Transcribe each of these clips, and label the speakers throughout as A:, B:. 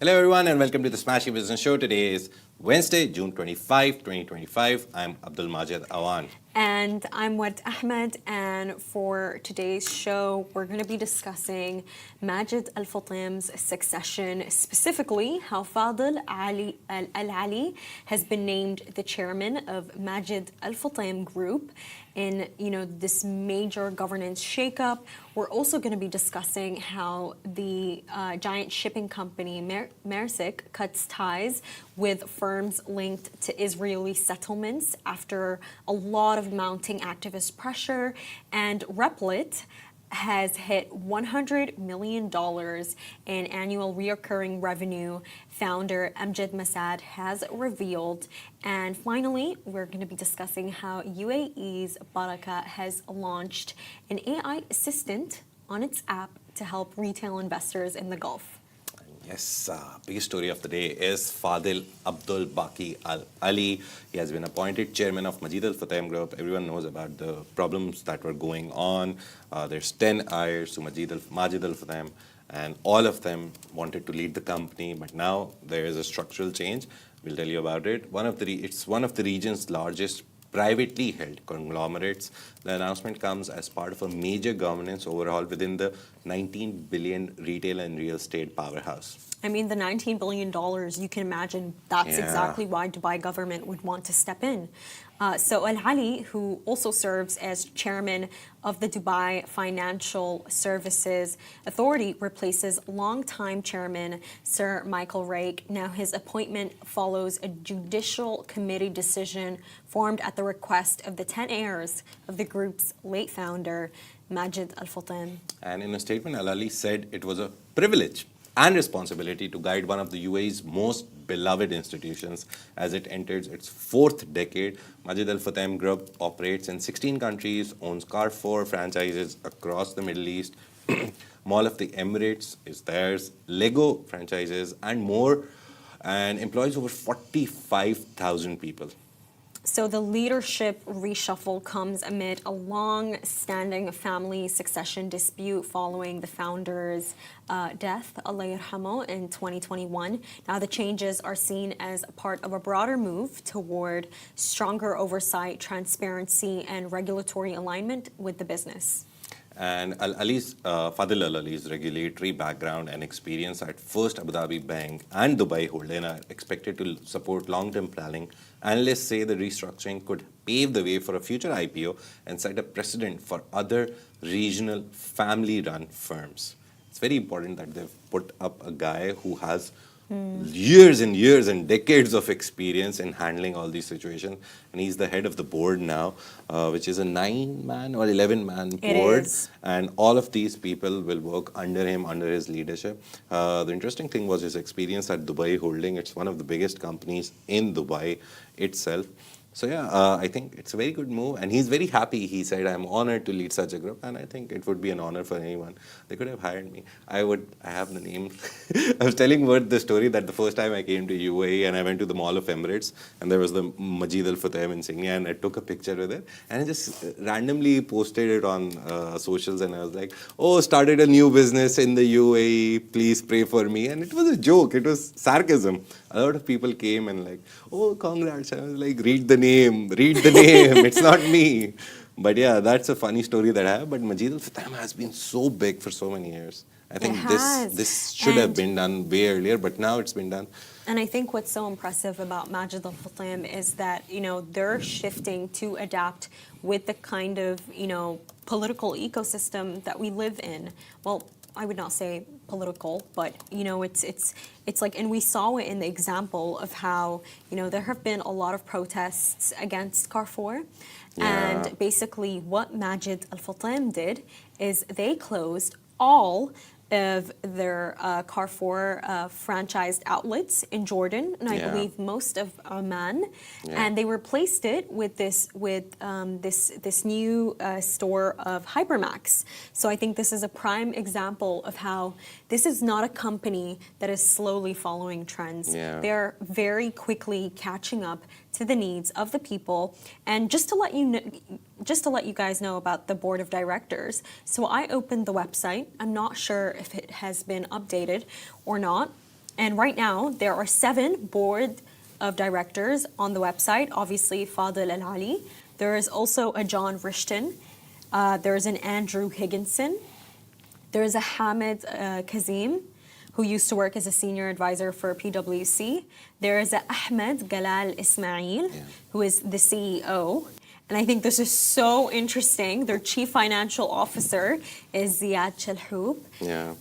A: Hello everyone and welcome to the Smashi Business Show. Today is Wednesday, June 25, 2025. I'm Abdul Majid Awan.
B: And I'm Wad Ahmed, and for today's show, we're going to be discussing Majid Al Futtaim's succession, specifically how Fadel Al-Ali has been named the chairman of Majid Al Futtaim Group in this major governance shakeup. We're also going to be discussing how the giant shipping company Maersk cuts ties with firms linked to Israeli settlements after a lot of mounting activist pressure, and Replit has hit $100 million in annual reoccurring revenue, founder Amjad Masad has revealed. And finally, we're going to be discussing how UAE's Baraka has launched an AI assistant on its app to help retail investors in the Gulf.
A: Yes, biggest story of the day is Fadel Abdul Baki Al-Ali. He has been appointed chairman of Majid Al Futtaim Group. Everyone knows about the problems that were going on. There's 10 heirs to Majid Al Futtaim, and all of them wanted to lead the company. But now there is a structural change. We'll tell you about it. It's one of the region's largest privately held conglomerates. The announcement comes as part of a major governance overhaul within the $19 billion retail and real estate powerhouse.
B: I mean, the $19 billion, you can imagine that's exactly why Dubai government would want to step in. So Al-Ali, who also serves as chairman of the Dubai Financial Services Authority, replaces longtime chairman Sir Michael Rake. Now, his appointment follows a judicial committee decision formed at the request of the 10 heirs of the group's late founder, Majid Al Futtaim.
A: And in a statement, Al-Ali said it was a privilege and responsibility to guide one of the UAE's most beloved institutions as it enters its fourth decade. Majid Al Futtaim Group operates in 16 countries, owns Carrefour franchises across the Middle East, Mall of the Emirates is theirs, Lego franchises, and more, and employs over 45,000 people.
B: So the leadership reshuffle comes amid a long-standing family succession dispute following the founder's death, Allah yarhamo, in 2021. Now the changes are seen as a part of a broader move toward stronger oversight, transparency, and regulatory alignment with the business.
A: And Fadel Al-Ali's regulatory background and experience at First Abu Dhabi Bank and Dubai Holding are expected to support long-term planning. Analysts say the restructuring could pave the way for a future IPO and set a precedent for other regional family-run firms. It's very important that they've put up a guy who has years and years and decades of experience in handling all these situations, and he's the head of the board now, which is a 9-man or 11-man board, and all of these people will work under him, under his leadership. The interesting thing was his experience at Dubai Holding. It's one of the biggest companies in Dubai itself. So yeah, I think it's a very good move, and he's very happy. He said, "I'm honored to lead such a group," and I think it would be an honor for anyone. They could have hired me. I have the name. I was telling Word the story that the first time I came to UAE and I went to the Mall of Emirates, and there was the Majid Al Futtaim insignia, and I took a picture with it, and I just randomly posted it on socials, and I was like, "Oh, started a new business in the UAE. Please pray for me." And it was a joke. It was sarcasm. A lot of people came and like, "Oh, congrats." I was like, read the name, it's not me. But yeah, that's a funny story that I have. But Majid Al Futtaim has been so big for so many years. I think this should have been done way earlier, but now it's been done.
B: And I think what's so impressive about Majid Al Futtaim is that, they're shifting to adapt with the kind of, political ecosystem that we live in. Well, I would not say political, but it's like, and we saw it in the example of how there have been a lot of protests against Carrefour, and basically what Majid Al Futtaim did is they closed all of their Carrefour franchised outlets in Jordan, and I believe most of Oman, and they replaced it with this new store of Hypermax. So I think this is a prime example of how this is not a company that is slowly following trends. They're very quickly catching up to the needs of the people. And just to let you guys know about the board of directors, so I opened the website. I'm not sure if it has been updated or not. And right now there are 7 board of directors on the website. Obviously Fadel Al-Ali. There is also a John Rishton. There is an Andrew Higginson. There is a Hamid Kazim, who used to work as a senior advisor for PwC. There is a Ahmed Galal Ismail, who is the CEO. And I think this is so interesting. Their chief financial officer is Ziad Chalhoub.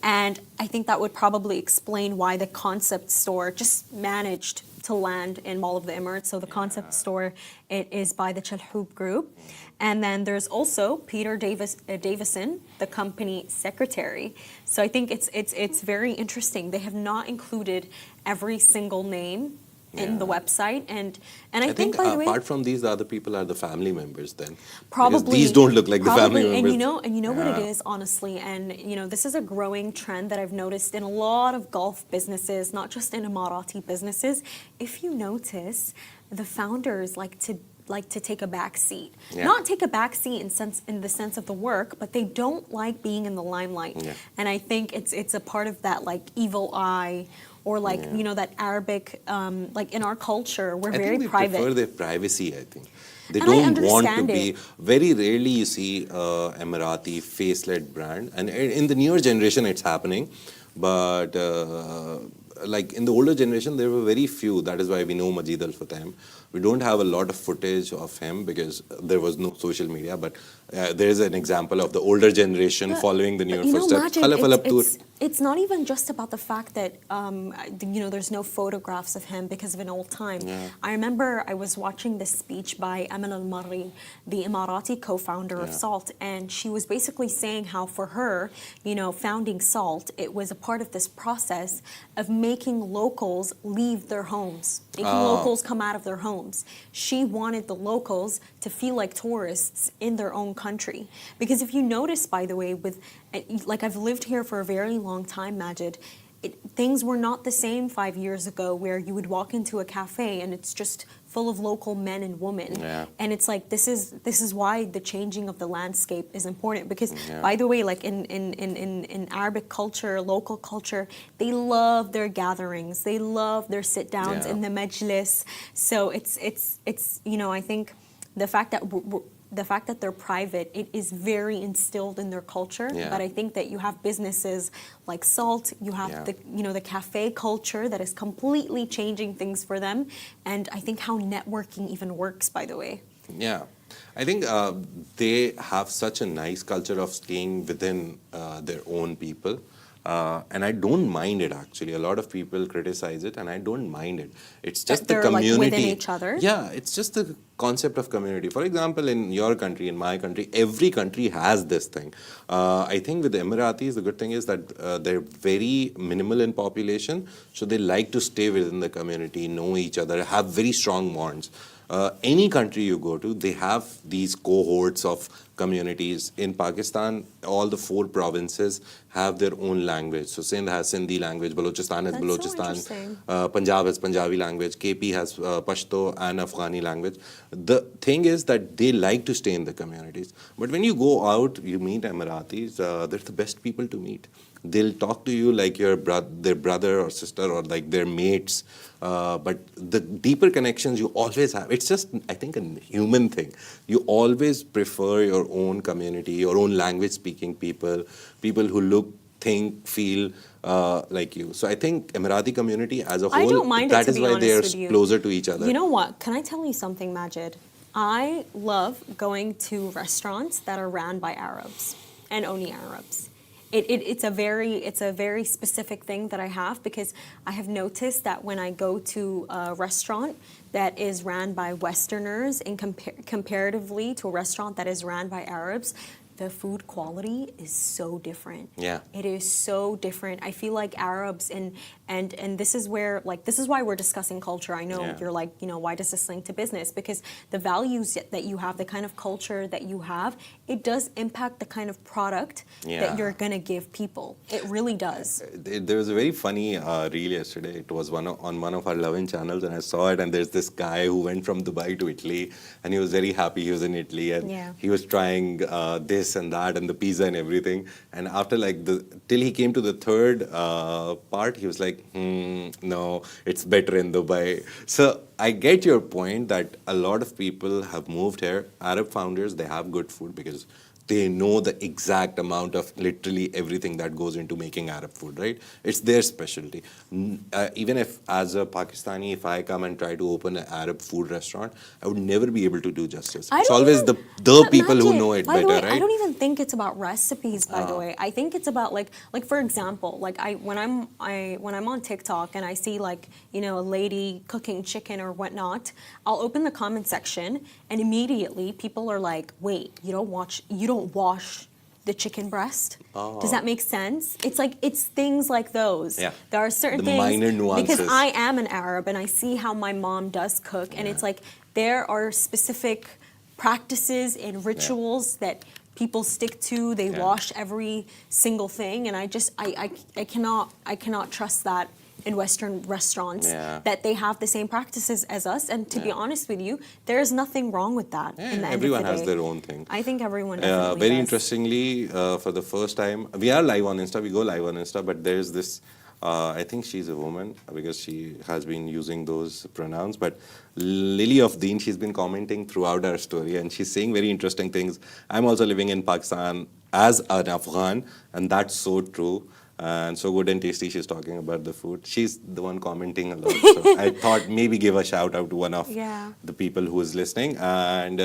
B: And I think that would probably explain why the concept store just managed to land in Mall of the Emirates. So the concept store, it is by the Chalhoub Group. And then there's also Peter Davison, the company secretary. So I think it's very interesting. They have not included every single name in the website, and I think by the way,
A: apart from these, the other people are the family members. Then
B: probably
A: because these don't look like the family members.
B: And you know what it is, honestly, and this is a growing trend that I've noticed in a lot of Gulf businesses, not just in Emirati businesses. If you notice, the founders like to take a back seat. Not take a back seat in the sense of the work, but they don't like being in the limelight. And I think it's a part of that like evil eye, or like that Arabic, like in our culture, we're very private.
A: They prefer their privacy, I think. They don't want to be. Very rarely you see Emirati face-led brand, and in the newer generation it's happening, but like in the older generation there were very few. That is why we know Majid al-Futtaim. We don't have a lot of footage of him because there was no social media, but there is an example of the older generation following the newer footsteps.
B: Majid, it's not even just about the fact that there's no photographs of him because of an old time. I remember I was watching this speech by Amal Al-Marri, the Emirati co-founder of SALT, and she was basically saying how for her, founding SALT, it was a part of this process of making locals leave their homes, making locals come out of their homes. She wanted the locals to feel like tourists in their own country. Because if you notice, by the way, I've lived here for a very long time, Majid, things were not the same 5 years ago where you would walk into a cafe and it's just full of local men and women. And it's like, this is why the changing of the landscape is important. Because by the way, like in Arabic culture, local culture, they love their gatherings. They love their sit downs in the majlis. So it's I think the fact that they're private, it is very instilled in their culture. But I think that you have businesses like SALT, you have the cafe culture that is completely changing things for them, and I think how networking even works, by the way.
A: I think they have such a nice culture of staying within their own people. And I don't mind it, actually. A lot of people criticize it, and I don't mind it. It's just the community.
B: Like within each other?
A: Yeah, it's just the concept of community. For example, in your country, in my country, every country has this thing. I think with the Emiratis, the good thing is that they're very minimal in population, so they like to stay within the community, know each other, have very strong bonds. Any country you go to, they have these cohorts of communities. In Pakistan, all the 4 provinces have their own language. So Sindh has Sindhi language, Balochistan has Balochistan, Punjab has Punjabi language, KP has Pashto and Afghani language. The thing is that they like to stay in the communities. But when you go out, you meet Emiratis, they're the best people to meet. They'll talk to you like their brother or sister or like their mates. But the deeper connections you always have, it's just, I think, a human thing. You always prefer your own community, your own language-speaking people who look, think, feel like you. So I think Emirati community as a whole,
B: I don't mind
A: that
B: it,
A: is
B: to be
A: why they are
B: honest with you.
A: closer to each other.
B: You know what? Can I tell you something, Majid? I love going to restaurants that are ran by Arabs and only Arabs. It's a very specific thing that I have, because I have noticed that when I go to a restaurant that is ran by Westerners and comparatively to a restaurant that is ran by Arabs, the food quality is so different.
A: Yeah.
B: It is so different. I feel like Arabs and this is where this is why we're discussing culture. I know
A: Yeah.
B: you're like, why does this link to business? Because the values that you have, the kind of culture that you have, it does impact the kind of product that you're gonna give people. It really does.
A: There was a very funny reel yesterday. It was on one of our Lovin channels, and I saw it. And there's this guy who went from Dubai to Italy, and he was very happy he was in Italy, and he was trying this and that and the pizza and everything. And after till he came to the third part, he was like, no, it's better in Dubai. So I get your point that a lot of people have moved here. Arab founders, they have good food because they know the exact amount of literally everything that goes into making Arab food, right? It's their specialty. Even if, as a Pakistani, if I come and try to open an Arab food restaurant, I would never be able to do justice. It's always the people who know it better, right?
B: I don't even think it's about recipes, by the way. I think it's about like for example, when I'm on TikTok and I see a lady cooking chicken or whatnot, I'll open the comment section and immediately people are like, wait, you don't wash the chicken breast. Does that make sense? It's things like those.
A: Yeah.
B: There are certain
A: The
B: things
A: minor nuances.
B: because I am an Arab and I see how my mom does cook, and it's like there are specific practices and rituals that people stick to. They wash every single thing, and I cannot trust that in Western restaurants that they have the same practices as us. And to be honest with you, there is nothing wrong with that.
A: Yeah,
B: in the
A: everyone
B: end of the
A: has
B: day.
A: their own thing.
B: I think everyone definitely
A: Very
B: does.
A: interestingly, for the first time, we are live on Insta. We go live on Insta, but there's this. I think she's a woman because she has been using those pronouns. But Lily of Deen, she's been commenting throughout our story, and she's saying very interesting things. I'm also living in Pakistan as an Afghan, and that's so true. And so good and tasty, she's talking about the food. She's the one commenting a lot. So I thought maybe give a shout out to one of the people who is listening. And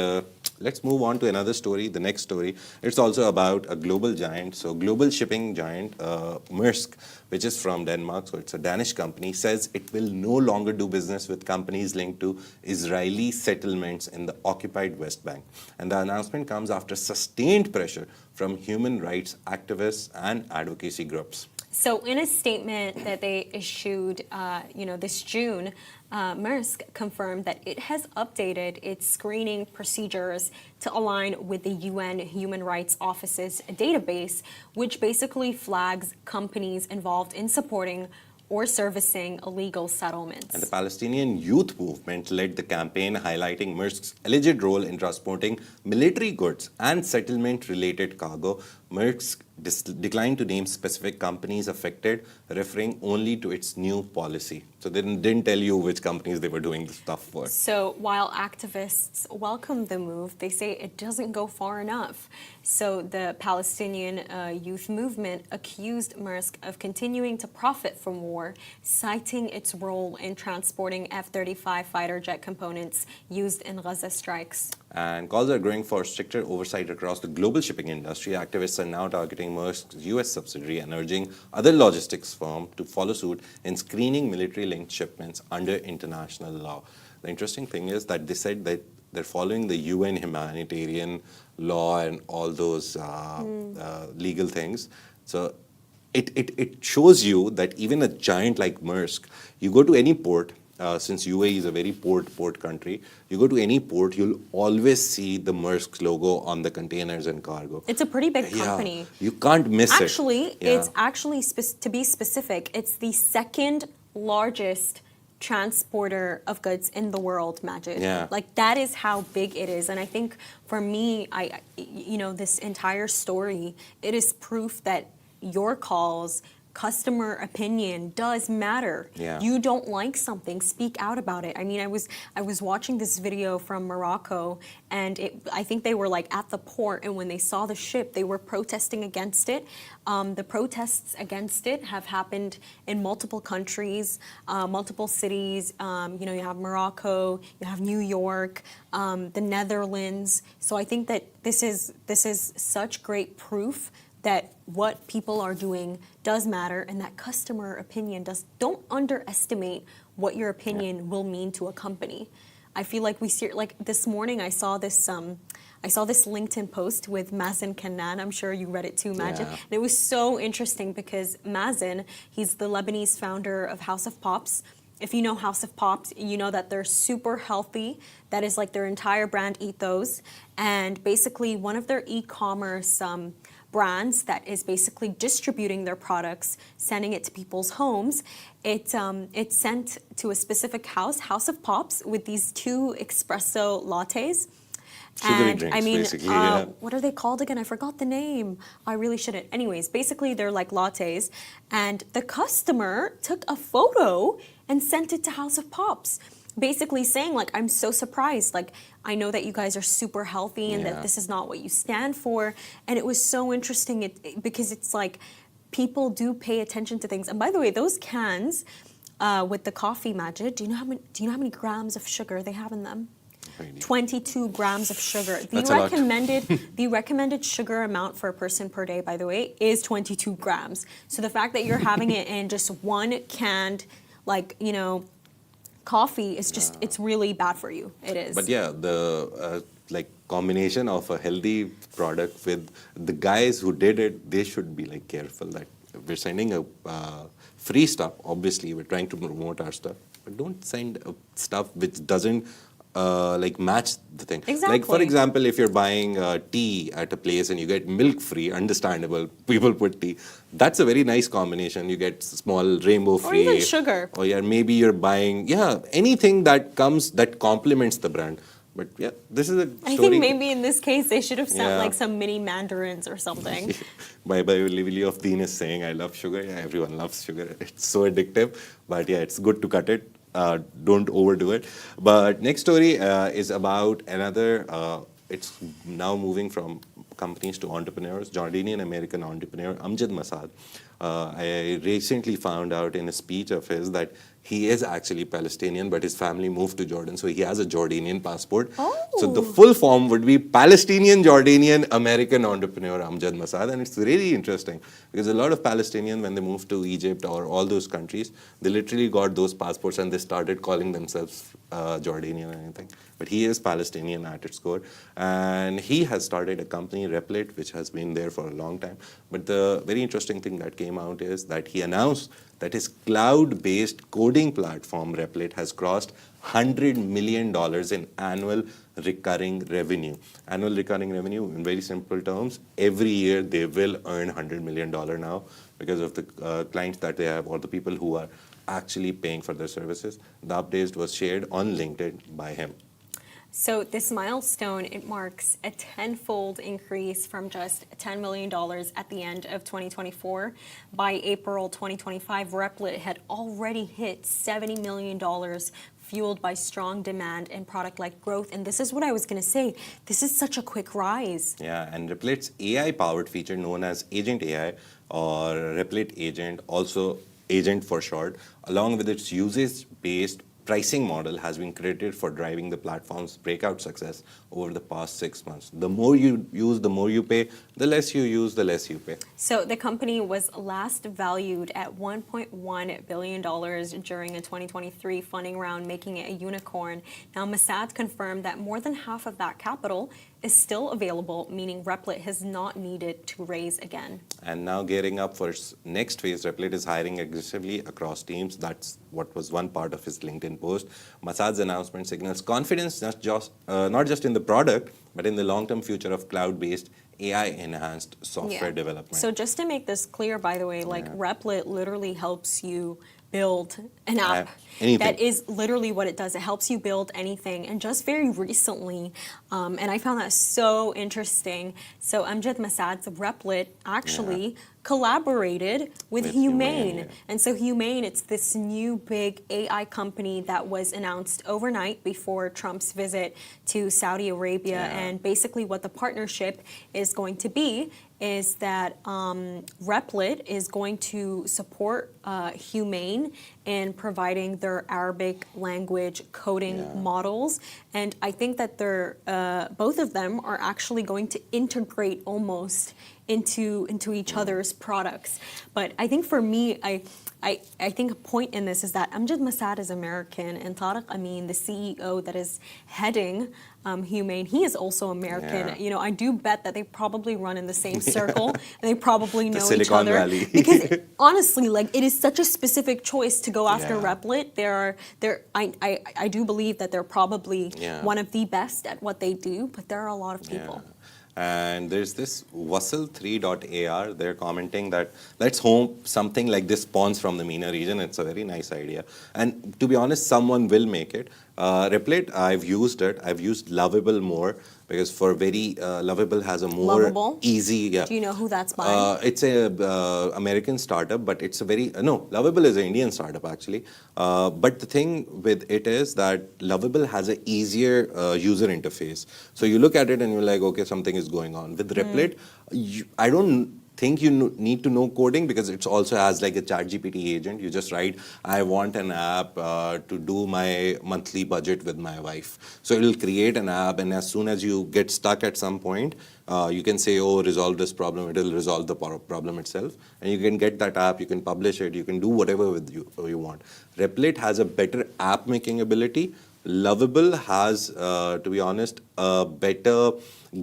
A: let's move on to another story, the next story. It's also about a global giant. So global shipping giant, Maersk, which is from Denmark, so it's a Danish company, says it will no longer do business with companies linked to Israeli settlements in the occupied West Bank. And the announcement comes after sustained pressure from human rights activists and advocacy groups.
B: So in a statement that they issued, this June, Maersk confirmed that it has updated its screening procedures to align with the UN Human Rights Office's database, which basically flags companies involved in supporting or servicing illegal settlements.
A: And the Palestinian youth movement led the campaign highlighting Maersk's alleged role in transporting military goods and settlement-related cargo. Maersk declined to name specific companies affected, referring only to its new policy. So they didn't tell you which companies they were doing the stuff for.
B: So while activists welcome the move, they say it doesn't go far enough. So the Palestinian youth movement accused Maersk of continuing to profit from war, citing its role in transporting F-35 fighter jet components used in Gaza strikes.
A: And calls are growing for stricter oversight across the global shipping industry. Activists are now targeting Maersk's US subsidiary and urging other logistics firms to follow suit in screening military-linked shipments under international law. The interesting thing is that they said that they're following the UN humanitarian law and all those legal things. So it shows you that even a giant like Maersk, you go to any port, since UAE is a very port country, you go to any port, you'll always see the Maersk logo on the containers and cargo.
B: It's a pretty big company.
A: You can't miss it.
B: It's actually, to be specific, it's the second largest transporter of goods in the world, Majid. That is how big it is. And I think for me, this entire story, it is proof that your calls, customer opinion does matter. You don't like something, speak out about it. I mean, I was watching this video from Morocco, and I think they were at the port, and when they saw the ship, they were protesting against it. The protests against it have happened in multiple countries, multiple cities. You have Morocco, you have New York, the Netherlands. So I think that this is such great proof that what people are doing does matter, and that customer opinion does. Don't underestimate what your opinion will mean to a company. I feel like we see, this morning I saw this I saw this LinkedIn post with Mazen Kannan. I'm sure you read it too, Majid.
A: Yeah.
B: And it was so interesting because Mazen, he's the Lebanese founder of House of Pops. If you know House of Pops, you know that they're super healthy. That is like their entire brand ethos. And basically, one of their e-commerce brands that is basically distributing their products, sending it to people's homes. It's sent to a specific House of Pops, with these 2 espresso lattes.
A: Sugary
B: And
A: drinks,
B: I mean,
A: basically, yeah.
B: what are they called again? I forgot the name. I really shouldn't. Anyways, basically they're like lattes, and the customer took a photo and sent it to House of Pops, basically saying like, I'm so surprised. Like, I know that you guys are super healthy and that this is not what you stand for. And it was so interesting because it's like people do pay attention to things. And by the way, those cans with the coffee, Majid, do you know how many grams of sugar they have in them? 22 grams of sugar. The recommended sugar amount for a person per day, by the way, is 22 grams. So the fact that you're having it in just one canned, like, coffee is just, it's really bad for you. It is.
A: But yeah, the like combination of a healthy product with the guys who did it, they should be like careful that we're sending a free stuff. Obviously, we're trying to promote our stuff, but don't send stuff which doesn't like match the thing.
B: Exactly.
A: Like, for example, if you're buying tea at a place and you get milk free, understandable, people put tea. That's a very nice combination. You get small rainbow free.
B: Or even sugar.
A: Or yeah, maybe you're buying, anything that complements the brand. But yeah, this is a story.
B: I think maybe in this case they should have sent
A: Yeah.
B: like some mini mandarins or something.
A: My Lively of Deen is saying, I love sugar. Yeah, everyone loves sugar. It's so addictive. But yeah, it's good to cut it. Don't overdo it. But next story is about another, it's now moving from companies to entrepreneurs, Jordanian-American entrepreneur Amjad Masad. I recently found out in a speech of his that he is actually Palestinian, but his family moved to Jordan, so he has a Jordanian passport. So the full form would be Palestinian Jordanian American entrepreneur Amjad Masad, and it's really interesting because a lot of Palestinians, when they moved to Egypt or all those countries, they literally got those passports and they started calling themselves Jordanian or anything. But he is Palestinian at its core, and he has started a company, Replit, which has been there for a long time. But the very interesting thing that came out is that he announced that his cloud-based coding platform, Replit, has crossed $100 million in annual recurring revenue. Annual recurring revenue, in very simple terms, every year they will earn $100 million now because of the clients that they have or the people who are actually paying for their services. The update was shared on LinkedIn by him.
B: So this milestone, it marks a tenfold increase from just $10 million at the end of 2024. By April 2025, Replit had already hit $70 million, fueled by strong demand and product-led growth. And this is what I was going to say. This is such a quick rise.
A: Yeah, and Replit's AI-powered feature known as Agent AI or Replit Agent, also Agent for short, along with its usage-based pricing model has been credited for driving the platform's breakout success over the past 6 months. The more you use, the more you pay. The less you use, the less you pay.
B: So the company was last valued at $1.1 billion during a 2023 funding round, making it a unicorn. Now, Masad confirmed that more than half of that capital is still available, meaning Replit has not needed to raise again.
A: And now gearing up for its next phase, Replit is hiring aggressively across teams. That's what was one part of his LinkedIn post. Masad's announcement signals confidence not just in the product, but in the long-term future of cloud-based AI-enhanced software development.
B: So just to make this clear, by the way, like Replit literally helps you build an app. That is literally what it does. It helps you build anything. And just very recently, and I found that so interesting. So Amjad Masad's Replit actually collaborated with Humane. And so Humane, it's this new big AI company that was announced overnight before Trump's visit to Saudi Arabia. And basically what the partnership is going to be is that Replit is going to support Humane in providing their Arabic language coding models. And I think that they're, both of them are actually going to integrate almost into each other's products. But I think for me, I think a point in this is that Amjad Masad is American, and Tariq Amin, the CEO that is heading Humane, he is also American.
A: Yeah.
B: You know, I do bet that they probably run in the same circle, and they probably know each
A: Silicon
B: other.
A: Valley.
B: Because honestly, like, it is such a specific choice to go after
A: Yeah.
B: Replit. I do believe that they're probably
A: Yeah.
B: one of the best at what they do, but there are a lot of people.
A: Yeah. And there's this Wassel3.ar, they're commenting that let's hope something like this spawns from the MENA region. It's a very nice idea. And to be honest, someone will make it. Replit, I've used it. I've used Lovable more because for very, Lovable has a more
B: Lovable?
A: easy, yeah.
B: Do you know who that's by?
A: It's a American startup, but it's a very, no, Lovable is an Indian startup actually. But the thing with it is that Lovable has an easier user interface. So you look at it and you're like, okay, something is going on. With Replit, I don't think you need to know coding because it also has like a ChatGPT agent. You just write, I want an app to do my monthly budget with my wife. So it'll create an app, and as soon as you get stuck at some point, you can say, oh, resolve this problem. It'll resolve the problem itself. And you can get that app, you can publish it, you can do whatever with you want. Replit has a better app making ability. Lovable has, to be honest, a better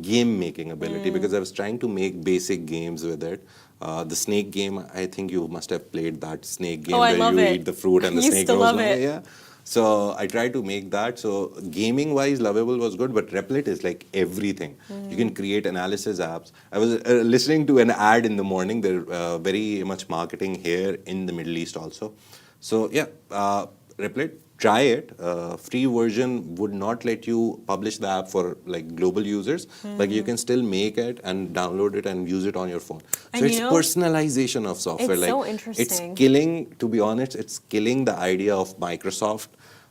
A: game making ability because I was trying to make basic games with it. The snake game, I think you must have played that snake game
B: I
A: where
B: love
A: you
B: it.
A: eat the fruit and the
B: Used
A: snake
B: to
A: grows
B: love
A: longer.
B: it.
A: Yeah. So I tried to make that. So gaming wise, Lovable was good, but Replit is like everything. You can create analysis apps. I was listening to an ad in the morning. They're very much marketing here in the Middle East also. So yeah, Replit, try it. Free version would not let you publish the app for like global users, but you can still make it and download it and use it on your phone.
B: And
A: So
B: you
A: it's
B: know,
A: personalization of software.
B: it's
A: like
B: so
A: it's
B: interesting.
A: killing, to be honest, it's killing the idea of Microsoft,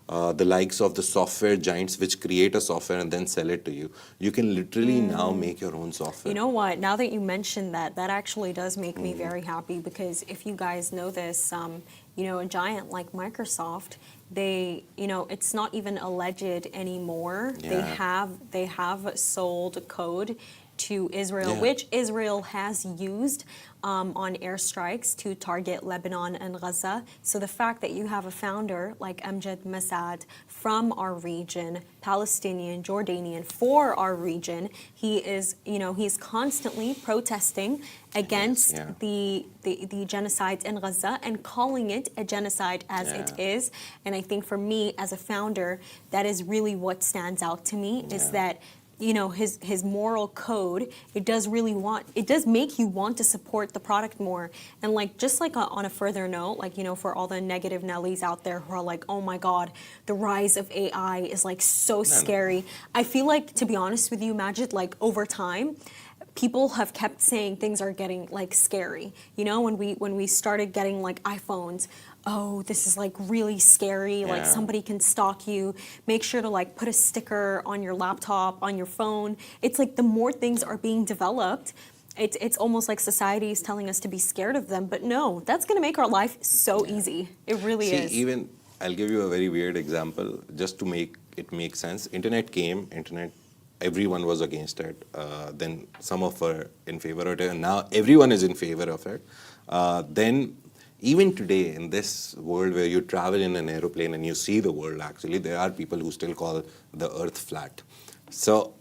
A: the likes of the software giants which create a software and then sell it to you. You can literally now make your own software.
B: You know what? Now that you mentioned that, that actually does make me very happy because if you guys know this, you know, a giant like Microsoft, they, you know, it's not even alleged anymore.
A: Yeah.
B: They have sold code to Israel,
A: Yeah.
B: which Israel has used on airstrikes to target Lebanon and Gaza. So the fact that you have a founder like Amjad Masad from our region, Palestinian, Jordanian, for our region, he is, you know, he's constantly protesting against
A: yeah.
B: the genocide in Gaza and calling it a genocide as it
A: Yeah.
B: is. And I think for me as a founder, that is really what stands out to me is
A: Yeah.
B: that, you know, his moral code, it does make you want to support the product more. And like, just like on a further note, like, you know, for all the negative Nellies out there who are like, oh my God, the rise of AI is like so scary. I feel like, to be honest with you, Majid, like over time, people have kept saying things are getting like scary. You know, when we started getting like iPhones, oh, this is like really scary. Like
A: Yeah.
B: somebody can stalk you. Make sure to like put a sticker on your laptop, on your phone. It's like the more things are being developed, it's almost like society is telling us to be scared of them. But no, that's going to make our life so easy. It really
A: See,
B: is.
A: even I'll give you a very weird example just to make it make sense. Internet came, everyone was against it. Then some of were in favor of it, and now everyone is in favor of it. Then even today, in this world where you travel in an aeroplane and you see the world, actually, there are people who still call the earth flat. So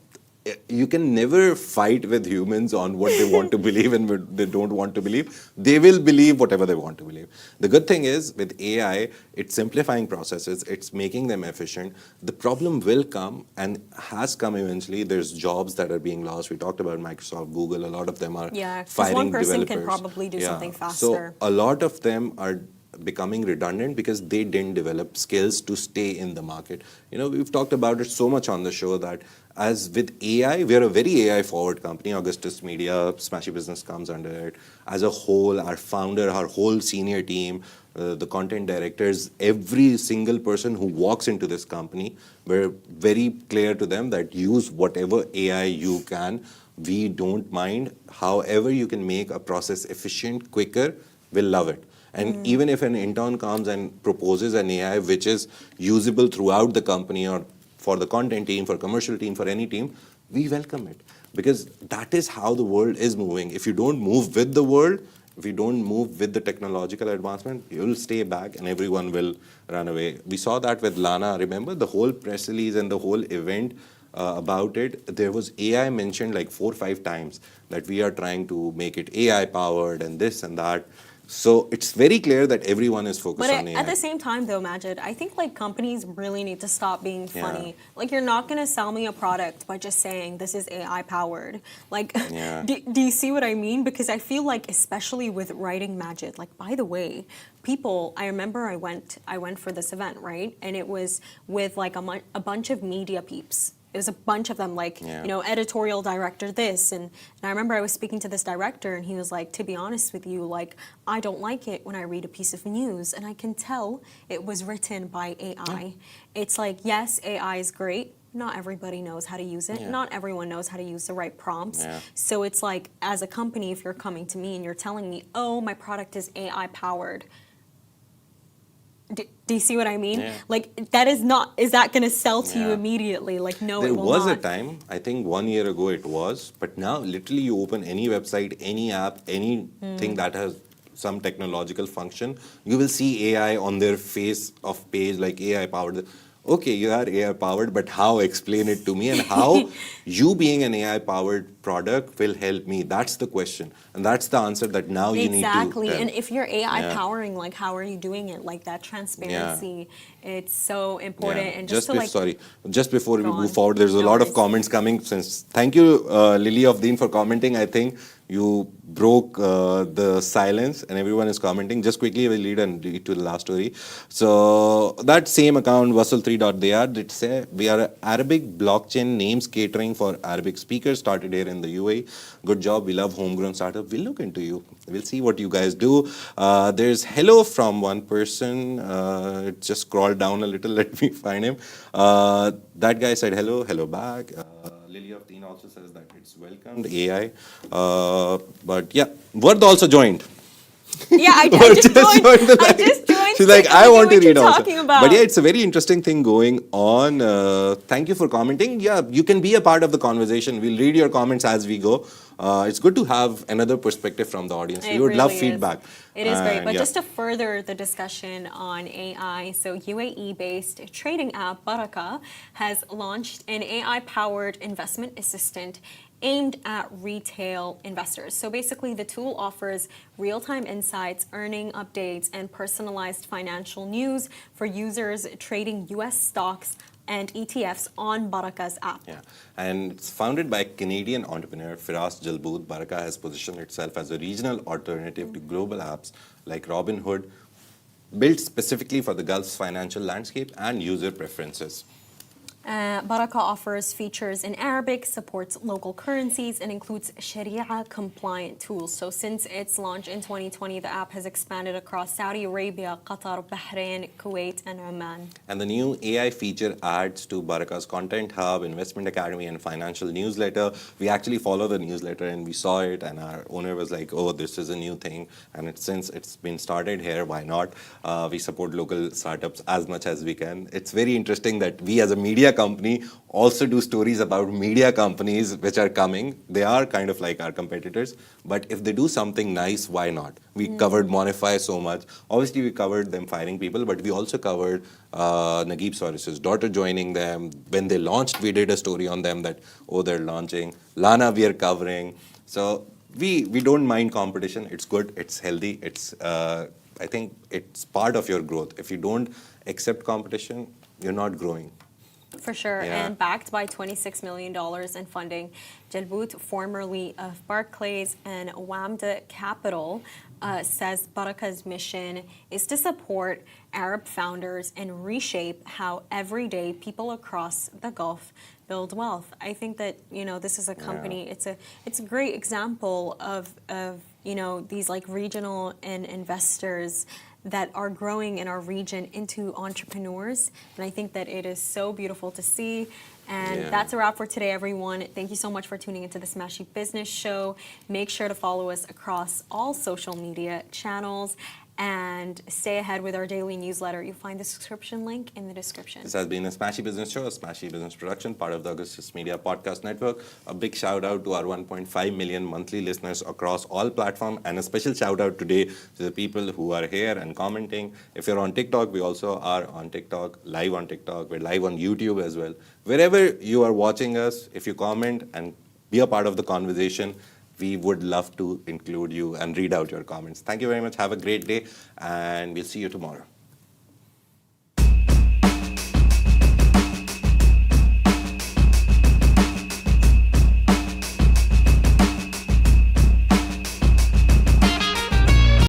A: you can never fight with humans on what they want to believe and what they don't want to believe. They will believe whatever they want to believe. The good thing is with AI, it's simplifying processes, it's making them efficient. The problem will come and has come eventually. There's jobs that are being lost. We talked about Microsoft, Google, a lot of them are
B: Yeah, 'cause
A: firing
B: one person
A: developers.
B: can probably do something faster.
A: So a lot of them are becoming redundant because they didn't develop skills to stay in the market. You know, we've talked about it so much on the show that as with AI, we're a very AI forward company. Augustus Media, Smashi Business comes under it. As a whole, our founder, our whole senior team, the content directors, every single person who walks into this company, we're very clear to them that use whatever AI you can. We don't mind. However you can make a process efficient, quicker, we'll love it. And even if an intern comes and proposes an AI which is usable throughout the company or for the content team, for commercial team, for any team, we welcome it because that is how the world is moving. If you don't move with the world, if you don't move with the technological advancement, you will stay back and everyone will run away. We saw that with Lana. Remember the whole press release and the whole event about it? There was AI mentioned like 4 or 5 times that we are trying to make it AI powered and this and that. So it's very clear that everyone is focused
B: But
A: on AI.
B: at the same time, though, Majid, I think like companies really need to stop being funny.
A: Yeah.
B: Like you're not gonna sell me a product by just saying this is AI powered. Like,
A: Yeah.
B: do you see what I mean? Because I feel like, especially with writing Majid, like by the way, people. I remember I went for this event, right, and it was with like a bunch of media peeps. It was a bunch of them, like,
A: Yeah.
B: you know, editorial director this. And I remember I was speaking to this director and he was like, to be honest with you, like, I don't like it when I read a piece of news and I can tell it was written by AI. It's like, yes, AI is great. Not everybody knows how to use it.
A: Yeah.
B: Not everyone knows how to use the right prompts.
A: Yeah.
B: So it's like, as a company, if you're coming to me and you're telling me, oh, my product is AI powered, do you see what I mean?
A: Yeah.
B: Like, that is not, is that going to sell to you
A: Yeah.
B: immediately? Like, no,
A: There
B: it will
A: was
B: not.
A: a time, I think 1 year ago it was, but now literally you open any website, any app, anything that has some technological function, you will see AI on their face of page, like AI powered. Okay, you are AI powered, but how? Explain it to me, and how you being an AI powered product will help me. That's the question, and that's the answer that now you need to
B: Exactly.
A: tell.
B: And if you're AI
A: Yeah.
B: powering, like, how are you doing it? Like, that transparency, it's so important.
A: Yeah.
B: And just to, like,
A: Sorry, just before we
B: Go
A: move
B: on.
A: forward, there's a
B: No
A: lot of
B: worries.
A: comments coming. Thank you, Lily of Deen, for commenting. I think you broke the silence, and everyone is commenting. Just quickly, we'll lead to the last story. So that same account, Vasul3.dr, did say we are Arabic blockchain names catering for Arabic speakers. Started here in the UAE. Good job. We love homegrown startup. We'll look into you. We'll see what you guys do. There's hello from one person. It just scrolled down a little. Let me find him. That guy said hello, hello back. Lily of Teen also says that it's welcomed AI. But yeah, Vard also joined.
B: yeah, I
A: Vard
B: just joined.
A: the
B: I
A: line.
B: just joined.
A: She's like,
B: so
A: I
B: look at
A: want to
B: what you're
A: read also.
B: talking about.
A: But yeah, it's a very interesting thing going on. Thank you for commenting. Yeah, you can be a part of the conversation. We'll read your comments as we go. It's good to have another perspective from the audience.
B: It
A: We would love
B: really is.
A: feedback.
B: It is great.
A: And
B: But
A: yeah.
B: just to further the discussion on AI, so UAE-based trading app Baraka has launched an AI-powered investment assistant aimed at retail investors. So basically, the tool offers real-time insights, earning updates, and personalized financial news for users trading U.S. stocks and ETFs on Baraka's app.
A: Yeah, and it's founded by Canadian entrepreneur Firas Jalboot. Baraka has positioned itself as a regional alternative to global apps like Robinhood, built specifically for the Gulf's financial landscape and user preferences.
B: Baraka offers features in Arabic, supports local currencies, and includes Sharia-compliant tools. So since its launch in 2020, the app has expanded across Saudi Arabia, Qatar, Bahrain, Kuwait, and Oman.
A: And the new AI feature adds to Baraka's Content Hub, Investment Academy, and financial newsletter. We actually follow the newsletter and we saw it, and our owner was like, oh, this is a new thing. And since it's been started here, why not? We support local startups as much as we can. It's very interesting that we as a media company also do stories about media companies which are coming. They are kind of like our competitors, but if they do something nice, why not? We covered Monify so much. Obviously, we covered them firing people, but we also covered Naguib Saurus's daughter joining them. When they launched, we did a story on them that, oh, they're launching. Lana, we are covering. So we don't mind competition. It's good. It's healthy. It's I think it's part of your growth. If you don't accept competition, you're not growing.
B: For sure,
A: Yeah.
B: and backed by $26 million in funding. Jalboot, formerly of Barclays and Wamda Capital, says Baraka's mission is to support Arab founders and reshape how everyday people across the Gulf build wealth. I think that, you know, this is a company, it's a great example of you know, these like regional and investors that are growing in our region into entrepreneurs. And I think that it is so beautiful to see. And that's a wrap for today, everyone. Thank you so much for tuning into the Smashi Business Show. Make sure to follow us across all social media channels. and stay ahead with our daily newsletter. You'll find the subscription link in the description.
A: This has been a Smashi Business Show, a Smashi Business production, part of the Augustus Media Podcast Network. A big shout out to our 1.5 million monthly listeners across all platforms, and a special shout out today to the people who are here and commenting. If you're on TikTok, we also are on TikTok, live on TikTok. We're live on YouTube as well. Wherever you are watching us, if you comment and be a part of the conversation, we would love to include you and read out your comments. Thank you very much. Have a great day, and we'll see you tomorrow.